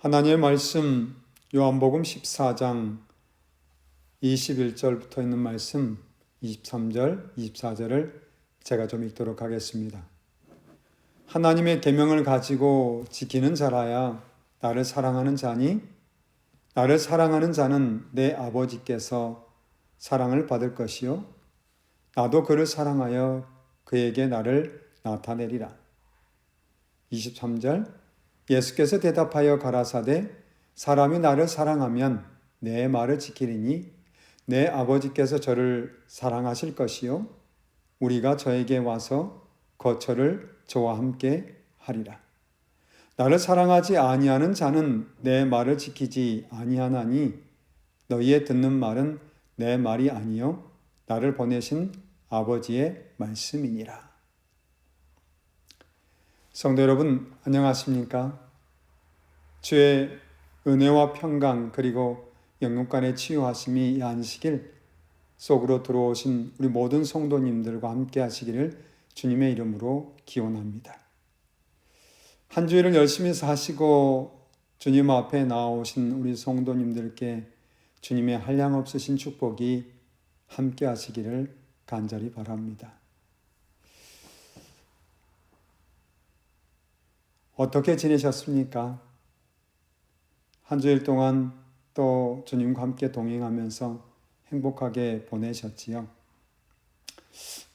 하나님의 말씀 요한복음 14장 21절부터 있는 말씀 23절, 24절을 제가 좀 읽도록 하겠습니다. 하나님의 계명을 가지고 지키는 자라야 나를 사랑하는 자니 나를 사랑하는 자는 내 아버지께서 사랑을 받을 것이요 나도 그를 사랑하여 그에게 나를 나타내리라. 23절 예수께서 대답하여 가라사대 사람이 나를 사랑하면 내 말을 지키리니 내 아버지께서 저를 사랑하실 것이요 우리가 저에게 와서 거처를 저와 함께 하리라. 나를 사랑하지 아니하는 자는 내 말을 지키지 아니하나니 너희의 듣는 말은 내 말이 아니요 나를 보내신 아버지의 말씀이니라. 성도 여러분 안녕하십니까? 주의 은혜와 평강 그리고 영육간의 치유하심이 안식일 속으로 들어오신 우리 모든 성도님들과 함께 하시기를 주님의 이름으로 기원합니다. 한 주일을 열심히 사시고 주님 앞에 나오신 우리 성도님들께 주님의 한량없으신 축복이 함께 하시기를 간절히 바랍니다. 어떻게 지내셨습니까? 한 주일 동안 또 주님과 함께 동행하면서 행복하게 보내셨지요?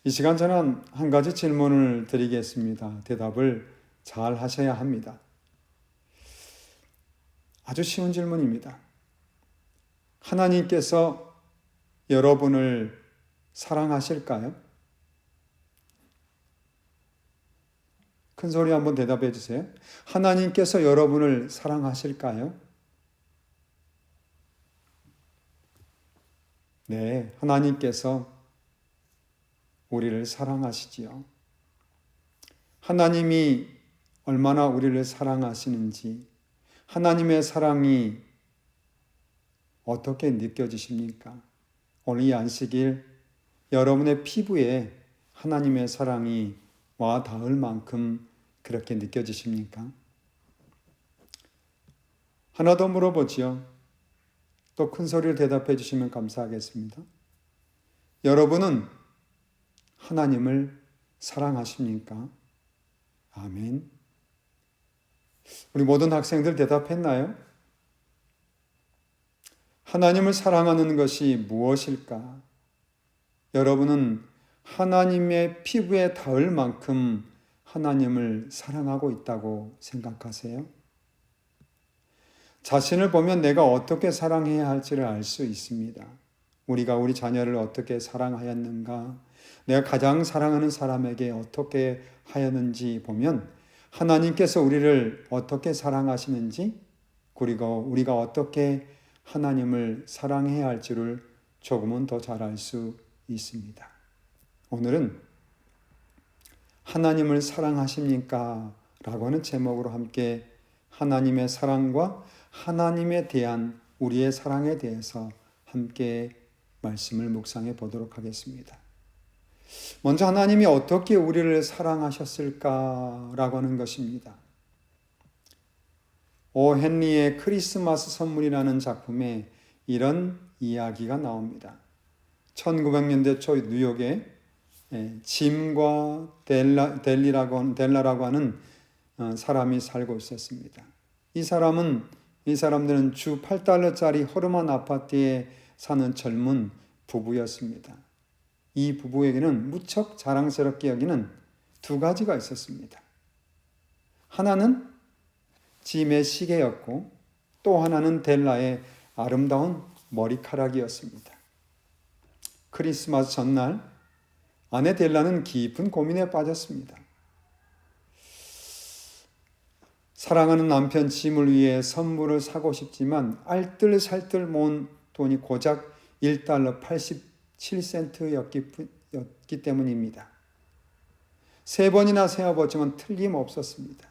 이 시간 저는 한 가지 질문을 드리겠습니다. 대답을 잘 하셔야 합니다. 아주 쉬운 질문입니다. 하나님께서 여러분을 사랑하실까요? 큰 소리 한번 대답해 주세요. 하나님께서 여러분을 사랑하실까요? 네, 하나님께서 우리를 사랑하시지요. 하나님이 얼마나 우리를 사랑하시는지, 하나님의 사랑이 어떻게 느껴지십니까? 오늘 이 안식일 여러분의 피부에 하나님의 사랑이 와 닿을 만큼 그렇게 느껴지십니까? 하나 더 물어보지요. 또 큰 소리를 대답해 주시면 감사하겠습니다. 여러분은 하나님을 사랑하십니까? 아멘. 우리 모든 학생들 대답했나요? 하나님을 사랑하는 것이 무엇일까? 여러분은 하나님의 피부에 닿을 만큼 하나님을 사랑하고 있다고 생각하세요? 자신을 보면 내가 어떻게 사랑해야 할지를 알 수 있습니다. 우리가 우리 자녀를 어떻게 사랑하였는가, 내가 가장 사랑하는 사람에게 어떻게 하였는지 보면 하나님께서 우리를 어떻게 사랑하시는지 그리고 우리가 어떻게 하나님을 사랑해야 할지를 조금은 더 잘 알 수 있습니다. 오늘은 하나님을 사랑하십니까? 라고 하는 제목으로 함께 하나님의 사랑과 하나님에 대한 우리의 사랑에 대해서 함께 말씀을 묵상해 보도록 하겠습니다. 먼저 하나님이 어떻게 우리를 사랑하셨을까라고 하는 것입니다. 오 헨리의 크리스마스 선물이라는 작품에 이런 이야기가 나옵니다. 1900년대 초 뉴욕에 짐과 델라라고 하는 사람이 살고 있었습니다. 이 사람들은 주 8달러짜리 허름한 아파트에 사는 젊은 부부였습니다. 이 부부에게는 무척 자랑스럽게 여기는 두 가지가 있었습니다. 하나는 짐의 시계였고 또 하나는 델라의 아름다운 머리카락이었습니다. 크리스마스 전날 아내 델라는 깊은 고민에 빠졌습니다. 사랑하는 남편 짐을 위해 선물을 사고 싶지만 알뜰살뜰 모은 돈이 고작 1달러 87센트였기 때문입니다. 3번이나 세어보지만 틀림없었습니다.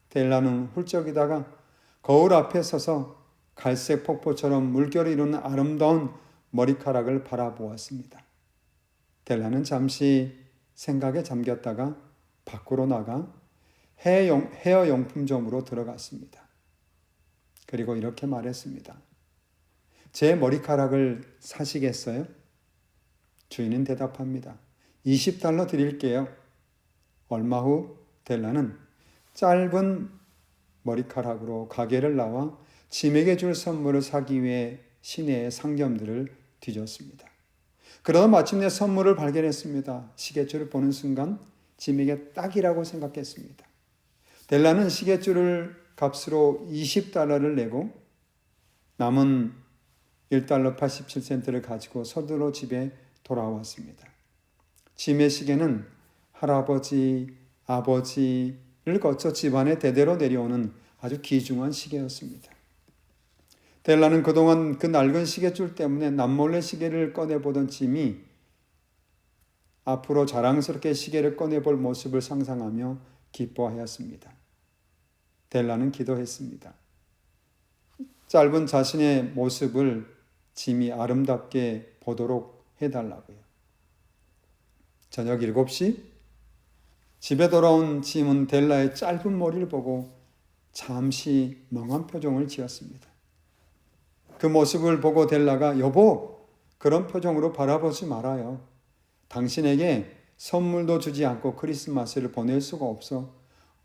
델라는 훌쩍이다가 거울 앞에 서서 갈색 폭포처럼 물결을 이루는 아름다운 머리카락을 바라보았습니다. 델라는 잠시 생각에 잠겼다가 밖으로 나가 헤어 용품점으로 들어갔습니다. 그리고 이렇게 말했습니다. 제 머리카락을 사시겠어요? 주인은 대답합니다. 20달러 드릴게요. 얼마 후 델라는 짧은 머리카락으로 가게를 나와 짐에게 줄 선물을 사기 위해 시내의 상점들을 뒤졌습니다. 그러다 마침내 선물을 발견했습니다. 시계줄을 보는 순간 짐에게 딱이라고 생각했습니다. 델라는 시계줄을 값으로 20달러를 내고 남은 1달러 87센트를 가지고 서둘러 집에 돌아왔습니다. 짐의 시계는 할아버지, 아버지를 거쳐 집안에 대대로 내려오는 아주 귀중한 시계였습니다. 델라는 그동안 그 낡은 시계줄 때문에 남몰래 시계를 꺼내보던 짐이 앞으로 자랑스럽게 시계를 꺼내볼 모습을 상상하며 기뻐하였습니다. 델라는 기도했습니다. 짧은 자신의 모습을 짐이 아름답게 보도록 해달라고요. 저녁 7시 집에 돌아온 짐은 델라의 짧은 머리를 보고 잠시 멍한 표정을 지었습니다. 그 모습을 보고 델라가 여보, 그런 표정으로 바라보지 말아요. 당신에게 선물도 주지 않고 크리스마스를 보낼 수가 없어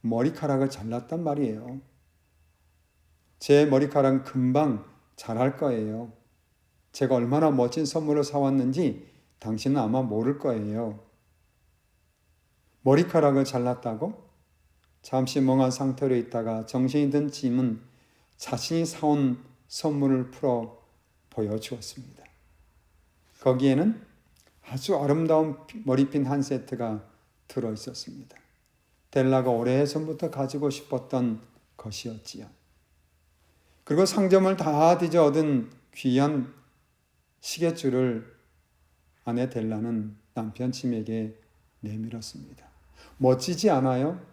머리카락을 잘랐단 말이에요. 제 머리카락은 금방 자랄 거예요. 제가 얼마나 멋진 선물을 사왔는지 당신은 아마 모를 거예요. 머리카락을 잘랐다고? 잠시 멍한 상태로 있다가 정신이 든 짐은 자신이 사온 선물을 풀어 보여주었습니다. 거기에는 아주 아름다운 머리핀 한 세트가 들어있었습니다. 델라가 오래전부터 가지고 싶었던 것이었지요. 그리고 상점을 다 뒤져 얻은 귀한 시계줄을 아내 델라는 남편 짐에게 내밀었습니다. 멋지지 않아요?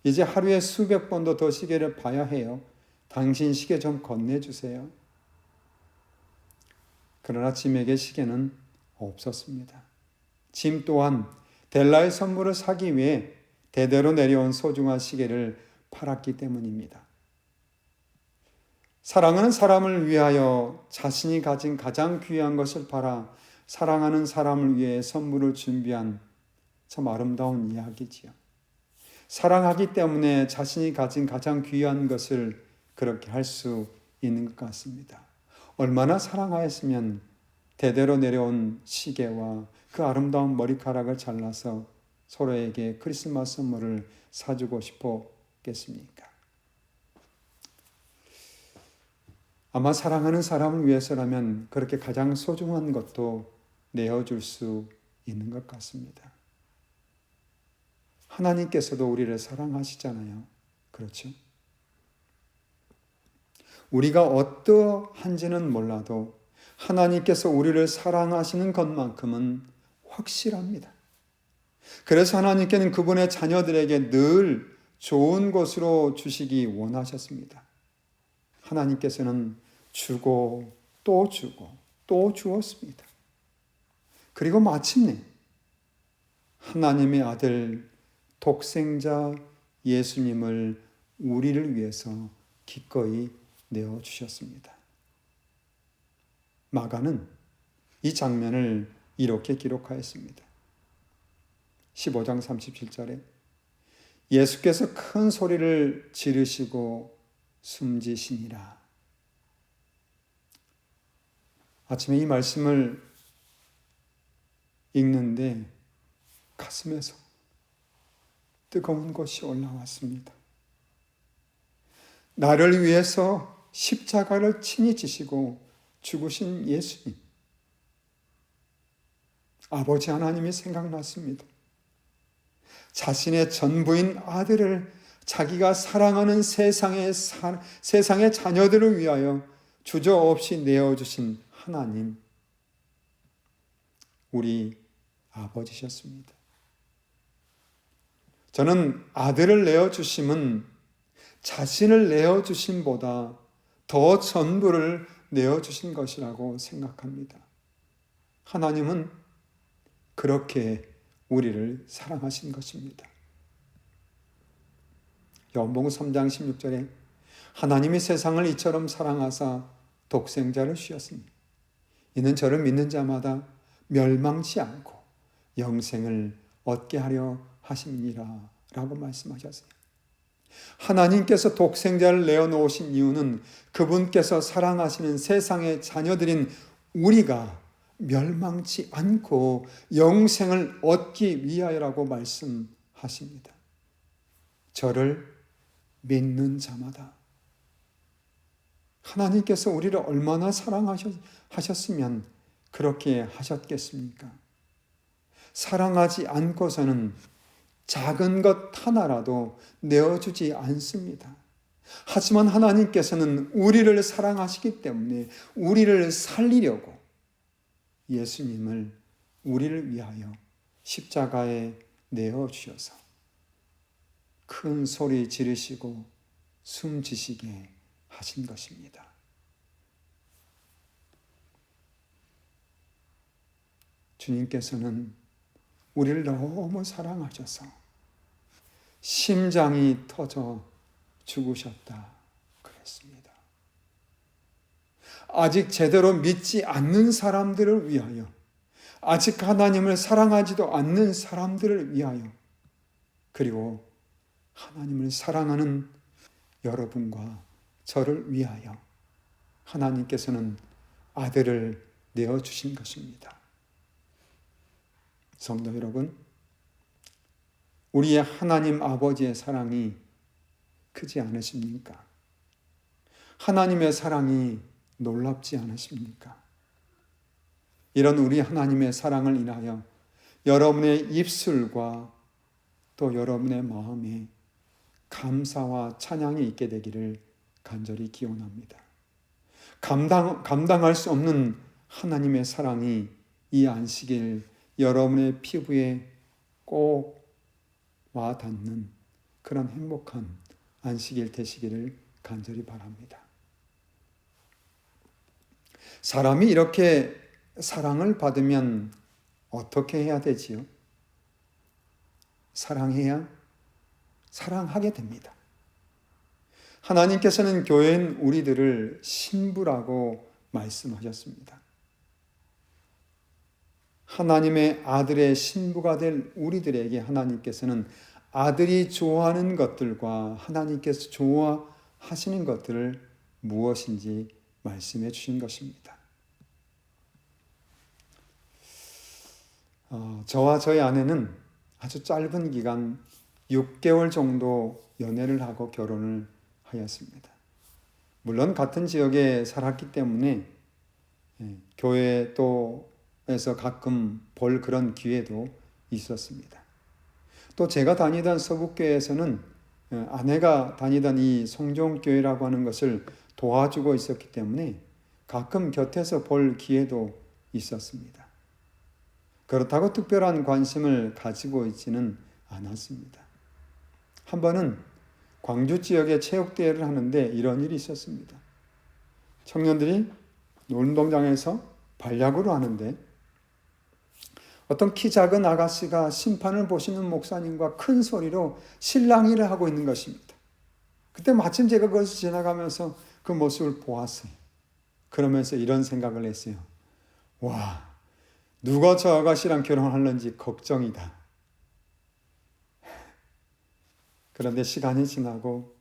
이제 하루에 수백 번도 더 시계를 봐야 해요. 당신 시계 좀 건네주세요. 그러나 짐에게 시계는 없었습니다. 짐 또한 델라의 선물을 사기 위해 대대로 내려온 소중한 시계를 팔았기 때문입니다. 사랑하는 사람을 위하여 자신이 가진 가장 귀한 것을 팔아 사랑하는 사람을 위해 선물을 준비한 참 아름다운 이야기지요. 사랑하기 때문에 자신이 가진 가장 귀한 것을 그렇게 할 수 있는 것 같습니다. 얼마나 사랑하였으면 대대로 내려온 시계와 그 아름다운 머리카락을 잘라서 서로에게 크리스마스 선물을 사주고 싶었겠습니까? 아마 사랑하는 사람을 위해서라면 그렇게 가장 소중한 것도 내어줄 수 있는 것 같습니다. 하나님께서도 우리를 사랑하시잖아요. 그렇죠? 우리가 어떠한지는 몰라도 하나님께서 우리를 사랑하시는 것만큼은 확실합니다. 그래서 하나님께는 그분의 자녀들에게 늘 좋은 것으로 주시기 원하셨습니다. 하나님께서는 주고 또 주고 또 주었습니다. 그리고 마침내 하나님의 아들 독생자 예수님을 우리를 위해서 기꺼이 내어주셨습니다. 마가는 이 장면을 이렇게 기록하였습니다. 15장 37절에 예수께서 큰 소리를 지르시고 숨지시니라. 아침에 이 말씀을 읽는데 가슴에서 뜨거운 것이 올라왔습니다. 나를 위해서 십자가를 친히 지시고 죽으신 예수님. 아버지 하나님이 생각났습니다. 자신의 전부인 아들을 자기가 사랑하는 세상의 자녀들을 위하여 주저없이 내어주신 하나님, 우리 아버지셨습니다. 저는 아들을 내어주심은 자신을 내어주심보다 더 전부를 내어주신 것이라고 생각합니다. 하나님은 그렇게 우리를 사랑하신 것입니다. 요한복음 3장 16절에 하나님이 세상을 이처럼 사랑하사 독생자를 주셨으니 이는 저를 믿는 자마다 멸망치 않고 영생을 얻게 하려 하심이니라 라고 말씀하셨어요. 하나님께서 독생자를 내어놓으신 이유는 그분께서 사랑하시는 세상의 자녀들인 우리가 멸망치 않고 영생을 얻기 위하여라고 말씀하십니다. 저를 믿는 자마다. 하나님께서 우리를 얼마나 사랑하셨으면 그렇게 하셨겠습니까? 사랑하지 않고서는 작은 것 하나라도 내어주지 않습니다. 하지만 하나님께서는 우리를 사랑하시기 때문에 우리를 살리려고 예수님을 우리를 위하여 십자가에 내어주셔서 큰 소리 지르시고 숨지시게 하신 것입니다. 주님께서는 우리를 너무 사랑하셔서 심장이 터져 죽으셨다 그랬습니다. 아직 제대로 믿지 않는 사람들을 위하여, 아직 하나님을 사랑하지도 않는 사람들을 위하여, 그리고 하나님을 사랑하는 여러분과 저를 위하여 하나님께서는 아들을 내어주신 것입니다. 성도 여러분, 우리의 하나님 아버지의 사랑이 크지 않으십니까? 하나님의 사랑이 놀랍지 않으십니까? 이런 우리 하나님의 사랑을 인하여 여러분의 입술과 또 여러분의 마음에 감사와 찬양이 있게 되기를 간절히 기원합니다. 감당할 수 없는 하나님의 사랑이 이 안식일 여러분의 피부에 꼭 와 닿는 그런 행복한 안식일 되시기를 간절히 바랍니다. 사람이 이렇게 사랑을 받으면 어떻게 해야 되지요? 사랑해야 사랑하게 됩니다. 하나님께서는 교회인 우리들을 신부라고 말씀하셨습니다. 하나님의 아들의 신부가 될 우리들에게 하나님께서는 아들이 좋아하는 것들과 하나님께서 좋아하시는 것들을 무엇인지 말씀해 주신 것입니다. 저와 저희 아내는 아주 짧은 기간 6개월 정도 연애를 하고 결혼을 하였습니다. 물론 같은 지역에 살았기 때문에 교회 또에서 가끔 볼 그런 기회도 있었습니다. 또 제가 다니던 서북교회에서는 아내가 다니던 이 성종교회라고 하는 것을 도와주고 있었기 때문에 가끔 곁에서 볼 기회도 있었습니다. 그렇다고 특별한 관심을 가지고 있지는 않았습니다. 한 번은 광주 지역에 체육대회를 하는데 이런 일이 있었습니다. 청년들이 운동장에서 반야구를 하는데 어떤 키 작은 아가씨가 심판을 보시는 목사님과 큰 소리로 실랑이를 하고 있는 것입니다. 그때 마침 제가 그것을 지나가면서 그 모습을 보았어요. 그러면서 이런 생각을 했어요. 와, 누가 저 아가씨랑 결혼하는지 걱정이다. 그런데 시간이 지나고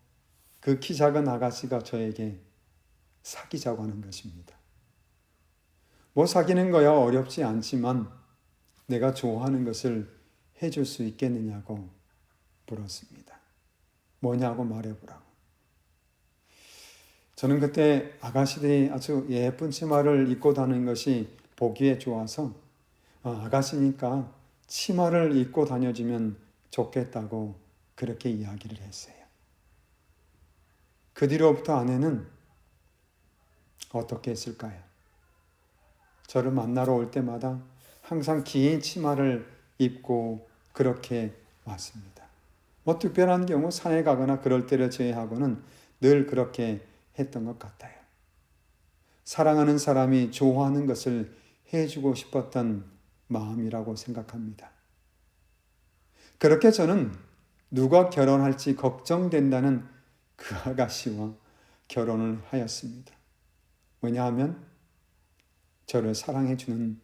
그 키 작은 아가씨가 저에게 사귀자고 하는 것입니다. 뭐 사귀는 거야 어렵지 않지만 내가 좋아하는 것을 해줄 수 있겠느냐고 물었습니다. 뭐냐고 말해보라고. 저는 그때 아가씨들이 아주 예쁜 치마를 입고 다니는 것이 보기에 좋아서 아가씨니까 치마를 입고 다녀주면 좋겠다고 그렇게 이야기를 했어요. 그 뒤로부터 아내는 어떻게 했을까요? 저를 만나러 올 때마다 항상 긴 치마를 입고 그렇게 왔습니다. 뭐 특별한 경우 산에 가거나 그럴 때를 제외하고는 늘 그렇게 했던 것 같아요. 사랑하는 사람이 좋아하는 것을 해주고 싶었던 마음이라고 생각합니다. 그렇게 저는 누가 결혼할지 걱정된다는 그 아가씨와 결혼을 하였습니다. 왜냐하면 저를 사랑해 주는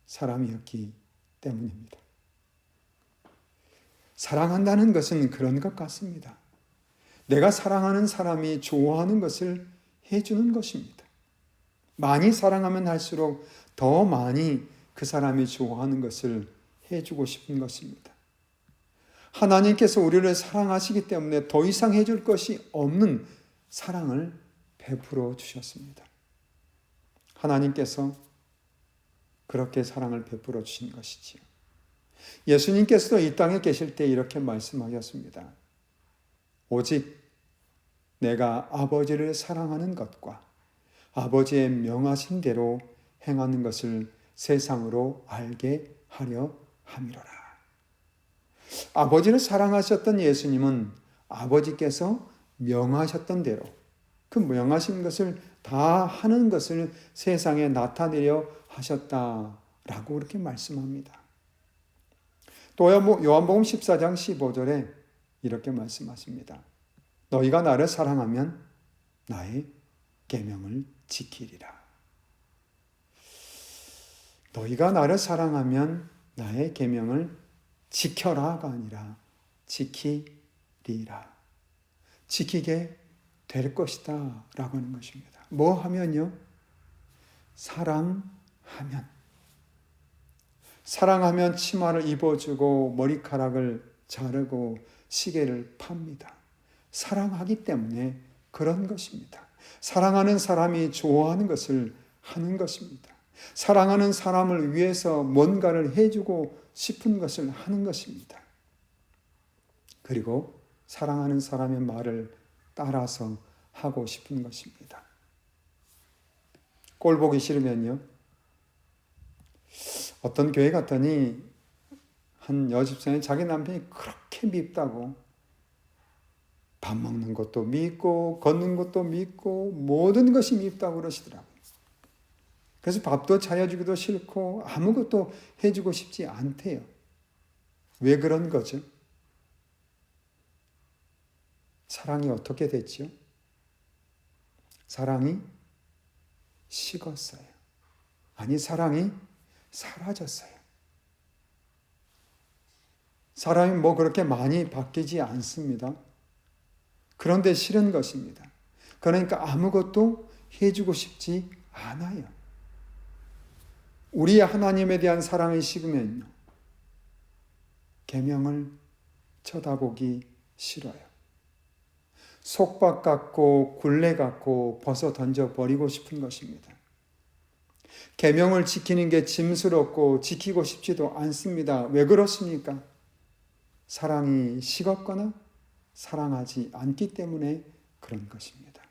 사람이었기 때문입니다. 사랑한다는 것은 그런 것 같습니다. 내가 사랑하는 사람이 좋아하는 것을 해주는 것입니다. 많이 사랑하면 할수록 더 많이 그 사람이 좋아하는 것을 해주고 싶은 것입니다. 하나님께서 우리를 사랑하시기 때문에 더 이상 해줄 것이 없는 사랑을 베풀어 주셨습니다. 하나님께서 그렇게 사랑을 베풀어 주신 것이지요. 예수님께서도 이 땅에 계실 때 이렇게 말씀하셨습니다. 오직 내가 아버지를 사랑하는 것과 아버지의 명하신 대로 행하는 것을 세상으로 알게 하려 함이로라. 아버지를 사랑하셨던 예수님은 아버지께서 명하셨던 대로 그 명하신 것을 다 하는 것을 세상에 나타내려 하셨다라고 그렇게 말씀합니다. 또 요한복음 14장 15절에 이렇게 말씀하십니다. 너희가 나를 사랑하면 나의 계명을 지키리라. 너희가 나를 사랑하면 나의 계명을 지켜라가 아니라 지키리라. 지키게 될 것이다 라고 하는 것입니다. 뭐 하면요? 사랑하면 치마를 입어주고 머리카락을 자르고 시계를 팝니다. 사랑하기 때문에 그런 것입니다. 사랑하는 사람이 좋아하는 것을 하는 것입니다. 사랑하는 사람을 위해서 뭔가를 해주고 싶은 것을 하는 것입니다. 그리고 사랑하는 사람의 말을 따라서 하고 싶은 것입니다. 꼴 보기 싫으면요. 어떤 교회 갔더니 한 여집사님 자기 남편이 그렇게 밉다고 밥 먹는 것도 밉고 걷는 것도 밉고 모든 것이 밉다고 그러시더라고요. 그래서 밥도 차려주기도 싫고 아무것도 해주고 싶지 않대요. 왜 그런 거죠? 사랑이 어떻게 됐죠? 사랑이 식었어요. 아니, 사랑이 사라졌어요. 사람이 뭐 그렇게 많이 바뀌지 않습니다. 그런데 싫은 것입니다. 그러니까 아무것도 해주고 싶지 않아요. 우리 하나님에 대한 사랑이 식으면요. 계명을 쳐다보기 싫어요. 속박 같고 굴레 같고 벗어 던져버리고 싶은 것입니다. 계명을 지키는 게 짐스럽고 지키고 싶지도 않습니다. 왜 그렇습니까? 사랑이 식었거나 사랑하지 않기 때문에 그런 것입니다.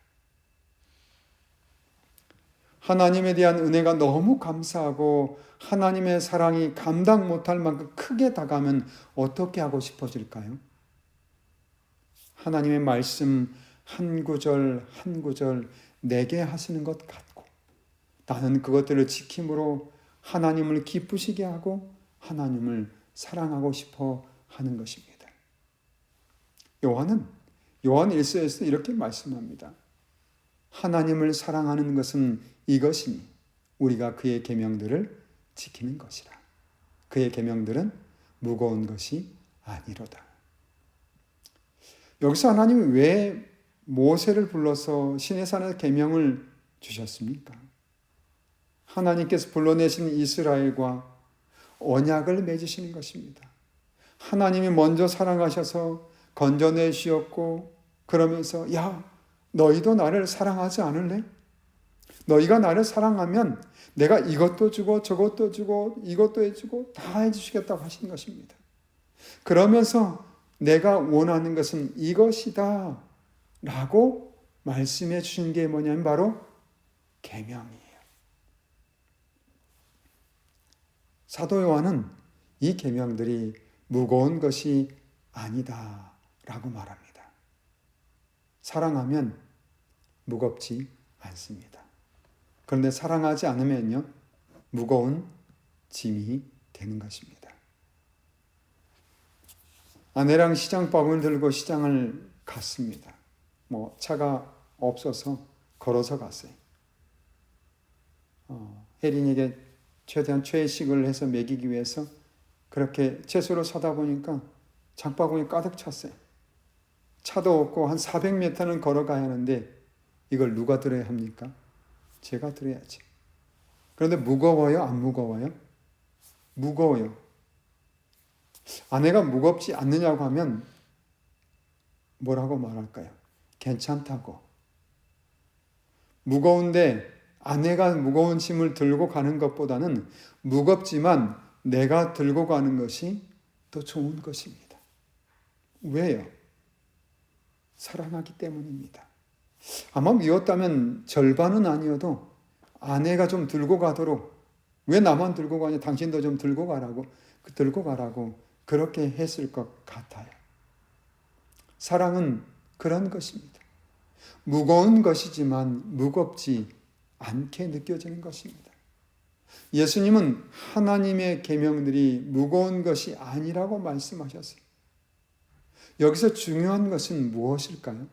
하나님에 대한 은혜가 너무 감사하고 하나님의 사랑이 감당 못할 만큼 크게 다가면 어떻게 하고 싶어질까요? 하나님의 말씀 한 구절 한 구절 내게 하시는 것 같고 나는 그것들을 지킴으로 하나님을 기쁘시게 하고 하나님을 사랑하고 싶어 하는 것입니다. 요한 1서에서 이렇게 말씀합니다. 하나님을 사랑하는 것은 이것이니 우리가 그의 계명들을 지키는 것이라. 그의 계명들은 무거운 것이 아니로다. 여기서 하나님이 왜 모세를 불러서 시내산에서 계명을 주셨습니까? 하나님께서 불러내신 이스라엘과 언약을 맺으시는 것입니다. 하나님이 먼저 사랑하셔서 건져내 주셨고 그러면서 야 너희도 나를 사랑하지 않을래? 너희가 나를 사랑하면 내가 이것도 주고 저것도 주고 이것도 해주고 다 해주시겠다고 하신 것입니다. 그러면서 내가 원하는 것은 이것이다 라고 말씀해 주신 게 뭐냐면 바로 계명이에요. 사도 요한은 이 계명들이 무거운 것이 아니다 라고 말합니다. 사랑하면 무겁지 않습니다. 그런데 사랑하지 않으면요 무거운 짐이 되는 것입니다. 아내랑 시장바구니를 들고 시장을 갔습니다. 차가 없어서 걸어서 갔어요. 혜린에게 최대한 최식을 해서 먹이기 위해서 그렇게 채소를 사다 보니까 장바구니 가득 찼어요. 차도 없고 한 400m는 걸어가야 하는데 이걸 누가 들어야 합니까? 제가 들어야지. 그런데 무거워요? 안 무거워요? 무거워요. 아내가 무겁지 않느냐고 하면 뭐라고 말할까요? 괜찮다고. 무거운데 아내가 무거운 짐을 들고 가는 것보다는 무겁지만 내가 들고 가는 것이 더 좋은 것입니다. 왜요? 사랑하기 때문입니다. 아마 미웠다면 절반은 아니어도 아내가 좀 들고 가도록, 왜 나만 들고 가냐, 당신도 좀 들고 가라고 그렇게 했을 것 같아요. 사랑은 그런 것입니다. 무거운 것이지만 무겁지 않게 느껴지는 것입니다. 예수님은 하나님의 계명들이 무거운 것이 아니라고 말씀하셨어요. 여기서 중요한 것은 무엇일까요?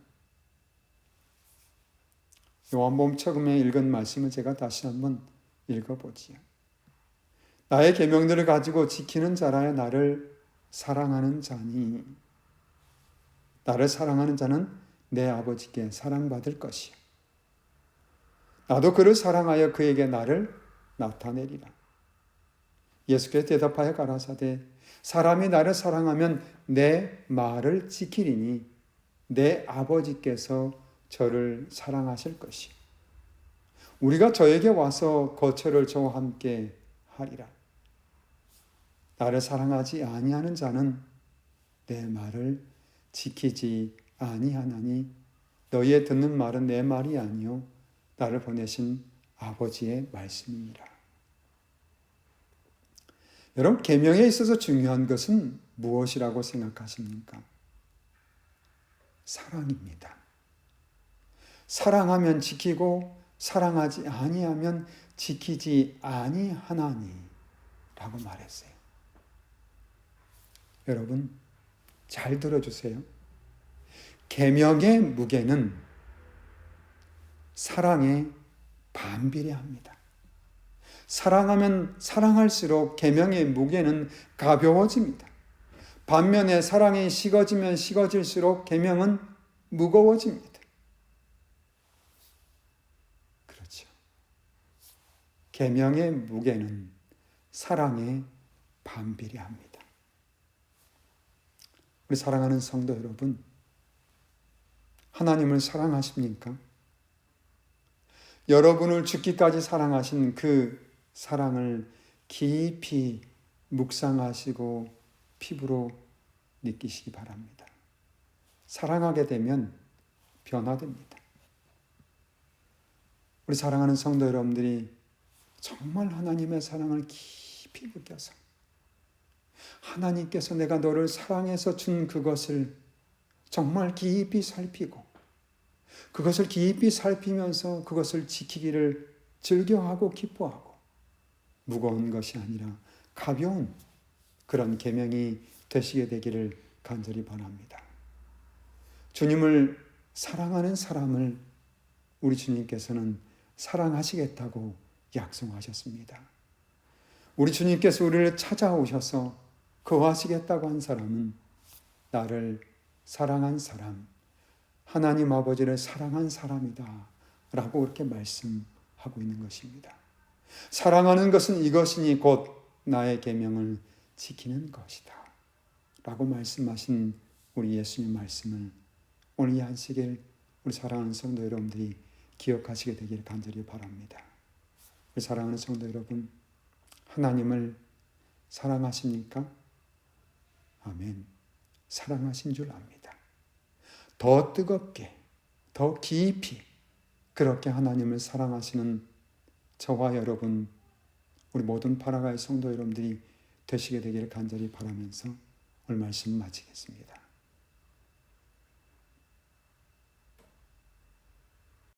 요한복음 처음에 읽은 말씀을 제가 다시 한번 읽어보지요. 나의 계명들을 가지고 지키는 자라야 나를 사랑하는 자니, 나를 사랑하는 자는 내 아버지께 사랑받을 것이요, 나도 그를 사랑하여 그에게 나를 나타내리라. 예수께서 대답하여 가라사대 사람이 나를 사랑하면 내 말을 지키리니 내 아버지께서 저를 사랑하실 것이요, 우리가 저에게 와서 거처를 저와 함께 하리라. 나를 사랑하지 아니하는 자는 내 말을 지키지 아니하나니 너희의 듣는 말은 내 말이 아니요 나를 보내신 아버지의 말씀이니라. 여러분, 계명에 있어서 중요한 것은 무엇이라고 생각하십니까? 사랑입니다. 사랑하면 지키고 사랑하지 아니하면 지키지 아니하나니 라고 말했어요. 여러분, 잘 들어주세요. 계명의 무게는 사랑에 반비례합니다. 사랑하면 사랑할수록 계명의 무게는 가벼워집니다. 반면에 사랑이 식어지면 식어질수록 계명은 무거워집니다. 그렇죠. 계명의 무게는 사랑에 반비례합니다. 우리 사랑하는 성도 여러분, 하나님을 사랑하십니까? 여러분을 죽기까지 사랑하신 그 사랑을 깊이 묵상하시고 피부로 느끼시기 바랍니다. 사랑하게 되면 변화됩니다. 우리 사랑하는 성도 여러분들이 정말 하나님의 사랑을 깊이 느껴서 하나님께서 내가 너를 사랑해서 준 그것을 정말 깊이 살피고 그것을 깊이 살피면서 그것을 지키기를 즐겨하고 기뻐하고 무거운 것이 아니라 가벼운 그런 계명이 되시게 되기를 간절히 바랍니다. 주님을 사랑하는 사람을 우리 주님께서는 사랑하시겠다고 약속하셨습니다. 우리 주님께서 우리를 찾아오셔서 거하시겠다고 한 사람은 나를 사랑한 사람, 하나님 아버지를 사랑한 사람이다 라고 그렇게 말씀하고 있는 것입니다. 사랑하는 것은 이것이니 곧 나의 계명을 지키는 것이다 라고 말씀하신 우리 예수님의 말씀을 오늘 이 안식일 우리 사랑하는 성도 여러분들이 기억하시게 되기를 간절히 바랍니다. 우리 사랑하는 성도 여러분, 하나님을 사랑하십니까? 아멘. 사랑하신 줄 압니다. 더 뜨겁게, 더 깊이 그렇게 하나님을 사랑하시는 저와 여러분, 우리 모든 파라가의 성도 여러분들이 되시게 되기를 간절히 바라면서 오늘 말씀 마치겠습니다.